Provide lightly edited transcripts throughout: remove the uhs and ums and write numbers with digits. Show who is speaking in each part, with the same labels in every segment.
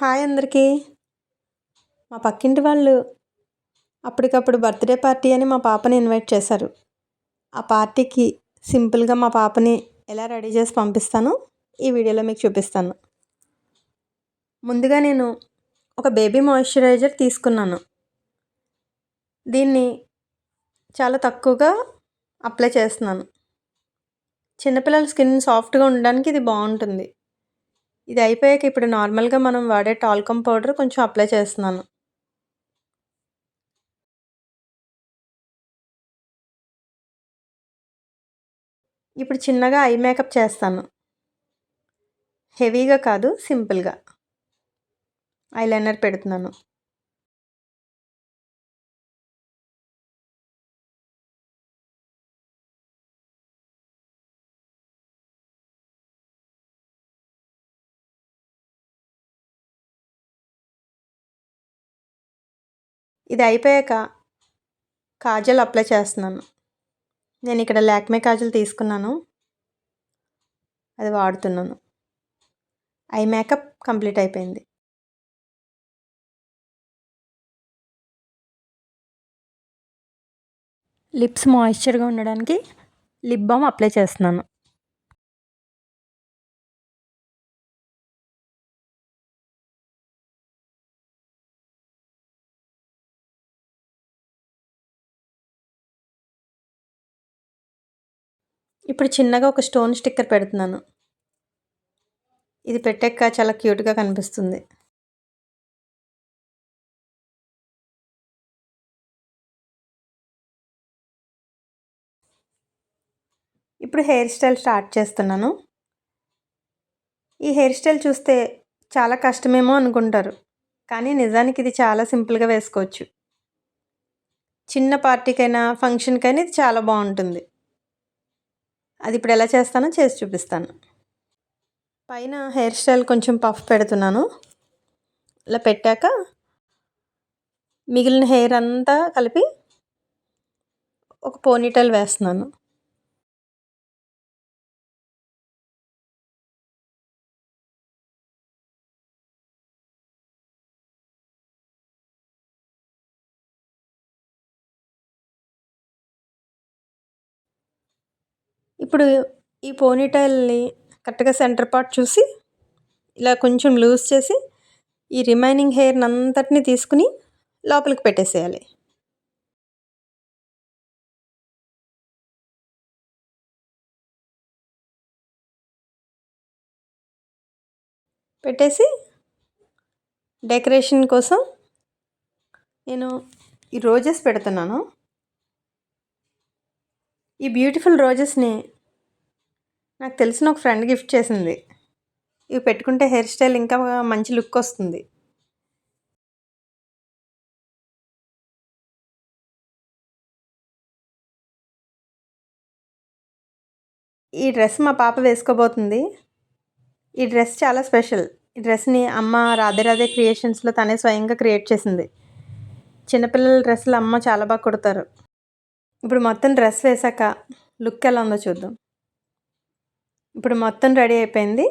Speaker 1: Hi అందరికీ. మా పక్కింటి వాళ్ళు అప్పటికప్పుడు బర్త్డే పార్టీ అని మా పాపని ఇన్వైట్ చేశారు. ఆ పార్టీకి సింపుల్గా మా పాపని ఎలా రెడీ చేసి పంపిస్తానో ఈ వీడియోలో మీకు చూపిస్తాను. ముందుగా నేను ఒక బేబీ మాయిశ్చరైజర్ తీసుకున్నాను. దీన్ని చాలా తక్కువగా అప్లై చేస్తున్నాను. చిన్నపిల్లల స్కిన్ సాఫ్ట్గా ఉండడానికి ఇది బాగుంటుంది. ఇది అయిపోయాక ఇప్పుడు నార్మల్గా మనం వాడే టాల్కమ్ పౌడర్ కొంచెం అప్లై చేస్తున్నాను. ఇప్పుడు చిన్నగా ఐ మేకప్ చేస్తాను. హెవీగా కాదు, సింపుల్గా ఐలైనర్ పెడుతున్నాను. ఇది అయిపోయాక కాజల్ అప్లై చేస్తున్నాను. నేను ఇక్కడ లాక్మే కాజల్ తీసుకున్నాను, అది వాడుతున్నాను. ఐ మేకప్ కంప్లీట్ అయిపోయింది. లిప్స్ మాయిశ్చర్గా ఉండడానికి లిప్ బామ్ అప్లై చేస్తున్నాను. ఇప్పుడు చిన్నగా ఒక స్టోన్ స్టిక్కర్ పెడుతున్నాను. ఇది పెట్టాక చాలా క్యూట్గా కనిపిస్తుంది. ఇప్పుడు హెయిర్ స్టైల్ స్టార్ట్ చేస్తున్నాను. ఈ హెయిర్ స్టైల్ చూస్తే చాలా కష్టమేమో అనుకుంటారు, కానీ నిజానికి ఇది చాలా సింపుల్గా వేసుకోవచ్చు. చిన్న పార్టీకైనా ఫంక్షన్కైనా ఇది చాలా బాగుంటుంది. అది ఇప్పుడు ఎలా చేస్తానో చేసి చూపిస్తాను. పైన హెయిర్ స్టైల్ కొంచెం పఫ్ పెడుతున్నాను. ఇలా పెట్టాక మిగిలిన హెయిర్ అంతా కలిపి ఒక పోనీటైల్ వేస్తున్నాను. ఇప్పుడు ఈ పోనీటైల్ని కరెక్ట్గా సెంటర్ పార్ట్ చూసి ఇలా కొంచెం లూజ్ చేసి ఈ రిమైనింగ్ హెయిర్ని అంతటిని తీసుకుని లోపలికి పెట్టేసేయాలి. పెట్టేసి డెకరేషన్ కోసం నేను ఈ రోజెస్ పెడుతున్నాను. ఈ బ్యూటిఫుల్ రోజెస్ని నాకు తెలిసిన ఒక ఫ్రెండ్ గిఫ్ట్ చేసింది. ఇవి పెట్టుకుంటే హెయిర్ స్టైల్ ఇంకా మంచి లుక్ వస్తుంది. ఈ డ్రెస్ మా పాప వేసుకోబోతుంది. ఈ డ్రెస్ చాలా స్పెషల్. ఈ డ్రెస్ని అమ్మ రాధే క్రియేషన్స్లో తనే స్వయంగా క్రియేట్ చేసింది. చిన్నపిల్లల డ్రెస్సులు అమ్మ చాలా బాగా కుడతారు. ఇప్పుడు మొత్తం డ్రెస్ వేసాక లుక్ ఎలా ఉందో చూద్దాం. ఇప్పుడు మొత్తం రెడీ అయిపోయింది.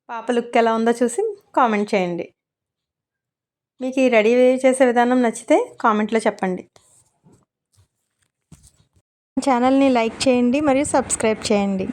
Speaker 1: పాప లుక్ ఎలా ఉందో చూసి కామెంట్ చేయండి. మీకు ఈ రెడీ చేసే విధానం నచ్చితే కామెంట్లో చెప్పండి. ఛానల్ని లైక్ చేయండి మరియు సబ్స్క్రైబ్ చేయండి.